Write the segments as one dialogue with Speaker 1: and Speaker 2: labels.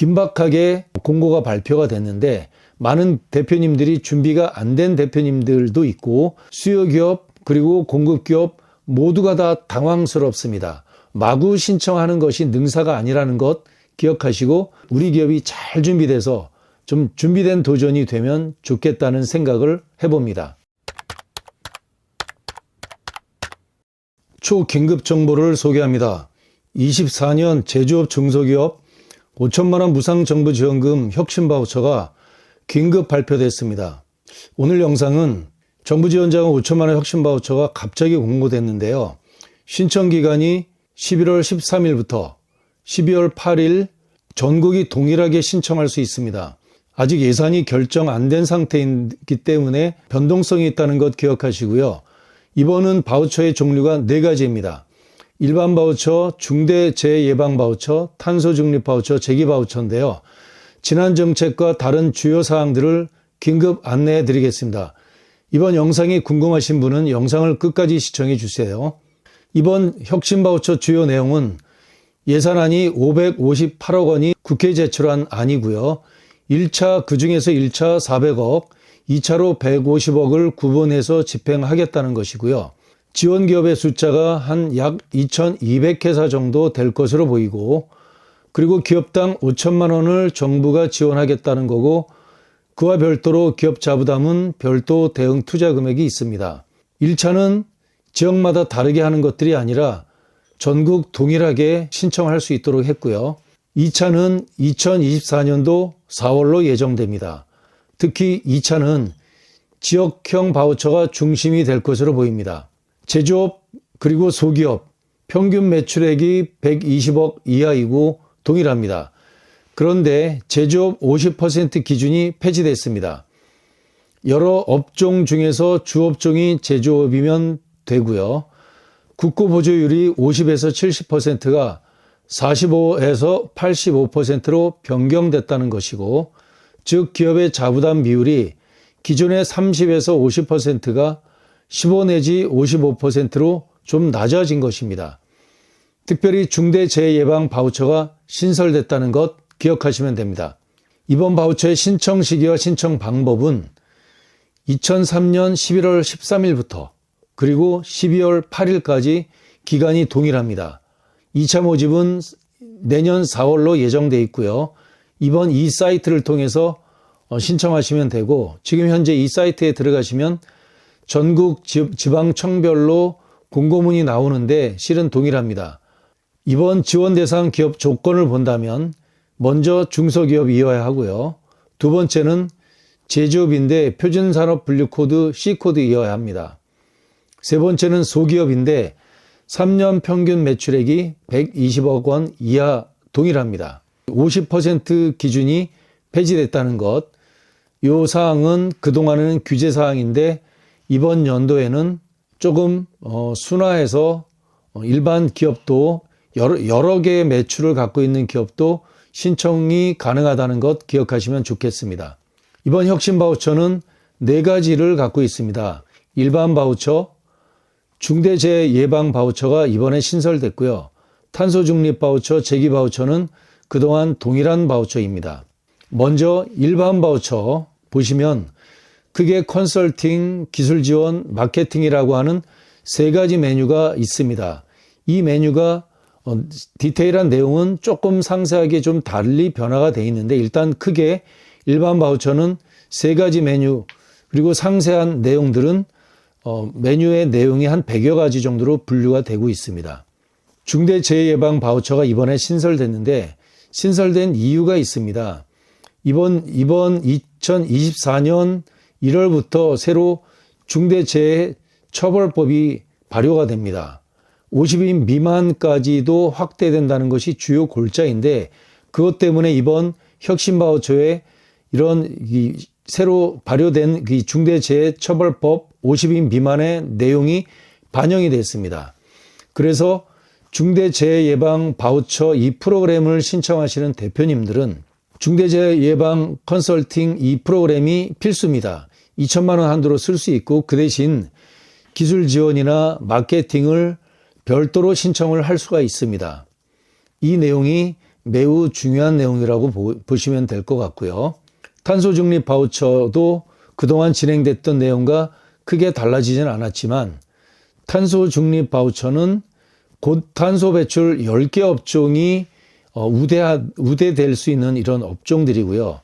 Speaker 1: 긴박하게 공고가 발표가 됐는데 많은 대표님들이 준비가 안 된 대표님들도 있고 수요기업 그리고 공급기업 모두가 다 당황스럽습니다. 마구 신청하는 것이 능사가 아니라는 것 기억하시고 우리 기업이 잘 준비돼서 좀 준비된 도전이 되면 좋겠다는 생각을 해봅니다. 초긴급 정보를 소개합니다. 24년 제조업 중소기업 5천만 원 무상정부지원금 혁신바우처가 긴급 발표됐습니다. 오늘 영상은 정부지원자금 5천만 원 혁신바우처가 갑자기 공고됐는데요. 신청기간이 11월 13일부터 12월 8일 전국이 동일하게 신청할 수 있습니다. 아직 예산이 결정 안 된 상태이기 때문에 변동성이 있다는 것 기억하시고요. 이번은 바우처의 종류가 4가지입니다. 일반 바우처, 중대재해예방 바우처, 탄소중립 바우처, 재기 바우처인데요. 지난 정책과 다른 주요 사항들을 긴급 안내해 드리겠습니다. 이번 영상이 궁금하신 분은 영상을 끝까지 시청해 주세요. 이번 혁신 바우처 주요 내용은 예산안이 558억 원이 국회에 제출한 안이고요. 1차 그중에서 1차 400억, 2차로 150억을 구분해서 집행하겠다는 것이고요. 지원기업의 숫자가 한 약 2,200회사 정도 될 것으로 보이고 그리고 기업당 5천만 원을 정부가 지원하겠다는 거고 그와 별도로 기업 자부담은 별도 대응 투자 금액이 있습니다. 1차는 지역마다 다르게 하는 것들이 아니라 전국 동일하게 신청할 수 있도록 했고요. 2차는 2024년도 4월로 예정됩니다. 특히 2차는 지역형 바우처가 중심이 될 것으로 보입니다. 제조업 그리고 소기업 평균 매출액이 120억 이하이고 동일합니다. 그런데 제조업 50% 기준이 폐지됐습니다. 여러 업종 중에서 주업종이 제조업이면 되고요. 국고보조율이 50에서 70%가 45에서 85%로 변경됐다는 것이고 즉 기업의 자부담 비율이 기존의 30에서 50%가 15 내지 55%로 좀 낮아진 것입니다. 특별히 중대재해예방 바우처가 신설됐다는 것 기억하시면 됩니다. 이번 바우처의 신청 시기와 신청 방법은 2003년 11월 13일부터 그리고 12월 8일까지 기간이 동일합니다. 2차 모집은 내년 4월로 예정돼 있고요. 이번 이 사이트를 통해서 신청하시면 되고 지금 현재 이 사이트에 들어가시면 전국 지방청별로 공고문이 나오는데 실은 동일합니다. 이번 지원 대상 기업 조건을 본다면 먼저 중소기업이어야 하고요. 두 번째는 제조업인데 표준산업분류코드 C코드이어야 합니다. 세 번째는 소기업인데 3년 평균 매출액이 120억 원 이하 동일합니다. 50% 기준이 폐지됐다는 것. 이 사항은 그동안은 규제 사항인데 이번 연도에는 조금 순화해서 일반 기업도 여러 개의 매출을 갖고 있는 기업도 신청이 가능하다는 것 기억하시면 좋겠습니다. 이번 혁신 바우처는 4가지를 갖고 있습니다. 일반 바우처, 중대재해 예방 바우처가 이번에 신설됐고요. 탄소중립 바우처, 재기 바우처는 그동안 동일한 바우처입니다. 먼저 일반 바우처 보시면 크게 컨설팅, 기술 지원, 마케팅이라고 하는 3가지 메뉴가 있습니다. 이 메뉴가 디테일한 내용은 조금 상세하게 좀 달리 변화가 되어 있는데 일단 크게 일반 바우처는 3가지 메뉴 그리고 상세한 내용들은 메뉴의 내용이 한 100여 가지 정도로 분류가 되고 있습니다. 중대재해예방 바우처가 이번에 신설됐는데 신설된 이유가 있습니다. 이번 2024년 1월부터 새로 중대재해처벌법이 발효가 됩니다. 50인 미만까지도 확대된다는 것이 주요 골자인데 그것 때문에 이번 혁신 바우처에 이런 새로 발효된 중대재해처벌법 50인 미만의 내용이 반영이 됐습니다. 그래서 중대재해예방 바우처 이 프로그램을 신청하시는 대표님들은 중대재해예방 컨설팅 이 프로그램이 필수입니다. 2천만 원 한도로 쓸 수 있고 그 대신 기술 지원이나 마케팅을 별도로 신청을 할 수가 있습니다. 이 내용이 매우 중요한 내용이라고 보시면 될 것 같고요. 탄소 중립 바우처도 그동안 진행됐던 내용과 크게 달라지진 않았지만 탄소 중립 바우처는 곧 탄소 배출 10개 업종이 우대될 수 있는 이런 업종들이고요.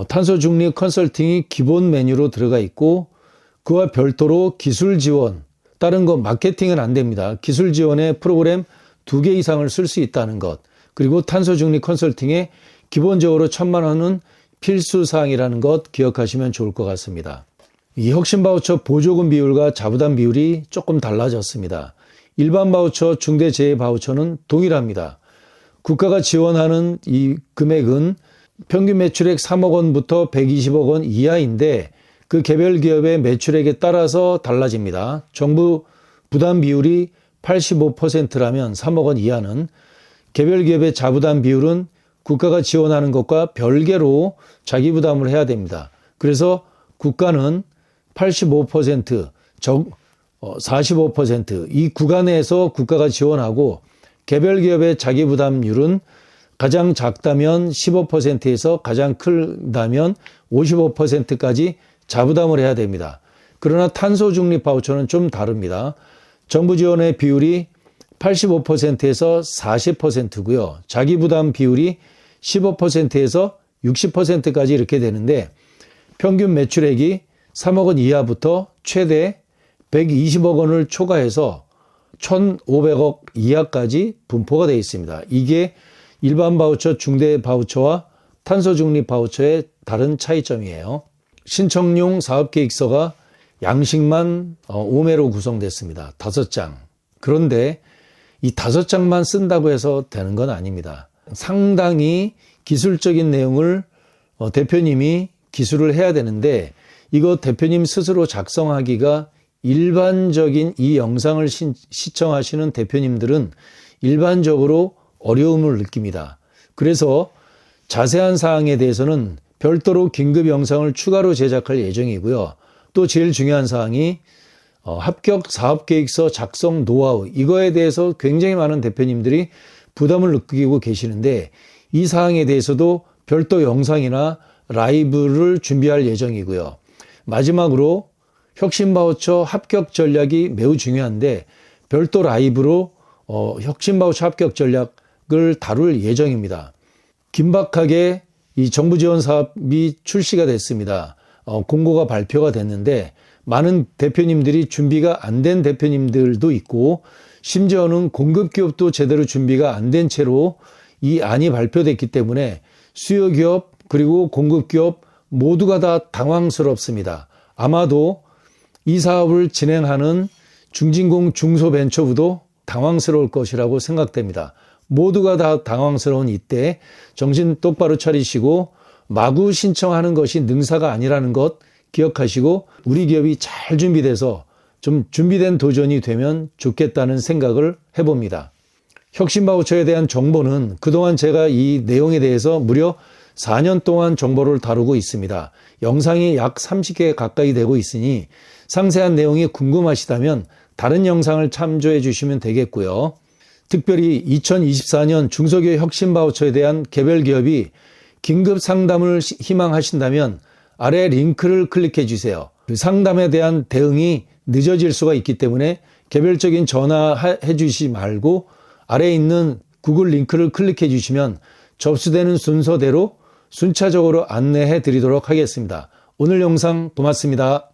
Speaker 1: 탄소 중립 컨설팅이 기본 메뉴로 들어가 있고 그와 별도로 기술 지원, 다른 거 마케팅은 안 됩니다. 기술 지원에 프로그램 2개 이상을 쓸 수 있다는 것. 그리고 탄소 중립 컨설팅에 기본적으로 1,000만 원은 필수 사항이라는 것 기억하시면 좋을 것 같습니다. 이 혁신 바우처 보조금 비율과 자부담 비율이 조금 달라졌습니다. 일반 바우처, 중대재해 바우처는 동일합니다. 국가가 지원하는 이 금액은 평균 매출액 3억 원부터 120억 원 이하인데 그 개별 기업의 매출액에 따라서 달라집니다. 정부 부담 비율이 85%라면 3억 원 이하는, 개별 기업의 자부담 비율은 국가가 지원하는 것과 별개로 자기 부담을 해야 됩니다. 그래서 국가는 85%, 45% 이 구간에서 국가가 지원하고 개별 기업의 자기 부담률은 가장 작다면 15%에서 가장 크다면 55%까지 자부담을 해야 됩니다. 그러나 탄소 중립 바우처는 좀 다릅니다. 정부 지원의 비율이 85%에서 40%고요. 자기 부담 비율이 15%에서 60%까지 이렇게 되는데 평균 매출액이 3억 원 이하부터 최대 120억 원을 초과해서 1,500억 이하까지 분포가 되어 있습니다. 이게 일반 바우처, 중대 바우처와 탄소 중립 바우처의 다른 차이점이에요. 신청용 사업계획서가 양식만 5매로 구성됐습니다. 5장. 그런데 이 5장만 쓴다고 해서 되는 건 아닙니다. 상당히 기술적인 내용을 대표님이 기술을 해야 되는데 이거 대표님 스스로 작성하기가 일반적인 이 영상을 시청하시는 대표님들은 일반적으로 어려움을 느낍니다. 그래서 자세한 사항에 대해서는 별도로 긴급 영상을 추가로 제작할 예정이고요. 또 제일 중요한 사항이 합격 사업계획서 작성 노하우, 이거에 대해서 굉장히 많은 대표님들이 부담을 느끼고 계시는데 이 사항에 대해서도 별도 영상이나 라이브를 준비할 예정이고요. 마지막으로 혁신 바우처 합격 전략이 매우 중요한데 별도 라이브로 혁신 바우처 합격 전략을 다룰 예정입니다. 긴박하게 이 정부 지원 사업이 출시가 됐습니다. 공고가 발표가 됐는데 많은 대표님들이 준비가 안 된 대표님들도 있고 심지어는 공급 기업도 제대로 준비가 안 된 채로 이 안이 발표됐기 때문에 수요 기업 그리고 공급 기업 모두가 다 당황스럽습니다. 아마도 이 사업을 진행하는 중진공 중소벤처부도 당황스러울 것이라고 생각됩니다. 모두가 다 당황스러운 이때 정신 똑바로 차리시고 마구 신청하는 것이 능사가 아니라는 것 기억하시고 우리 기업이 잘 준비돼서 좀 준비된 도전이 되면 좋겠다는 생각을 해봅니다. 혁신 바우처에 대한 정보는 그동안 제가 이 내용에 대해서 무려 4년 동안 정보를 다루고 있습니다. 영상이 약 30개 가까이 되고 있으니 상세한 내용이 궁금하시다면 다른 영상을 참조해 주시면 되겠고요. 특별히 2024년 중소기업 혁신 바우처에 대한 개별 기업이 긴급 상담을 희망하신다면 아래 링크를 클릭해 주세요. 그 상담에 대한 대응이 늦어질 수가 있기 때문에 개별적인 전화해 주시지 말고 아래에 있는 구글 링크를 클릭해 주시면 접수되는 순서대로 순차적으로 안내해 드리도록 하겠습니다. 오늘 영상 고맙습니다.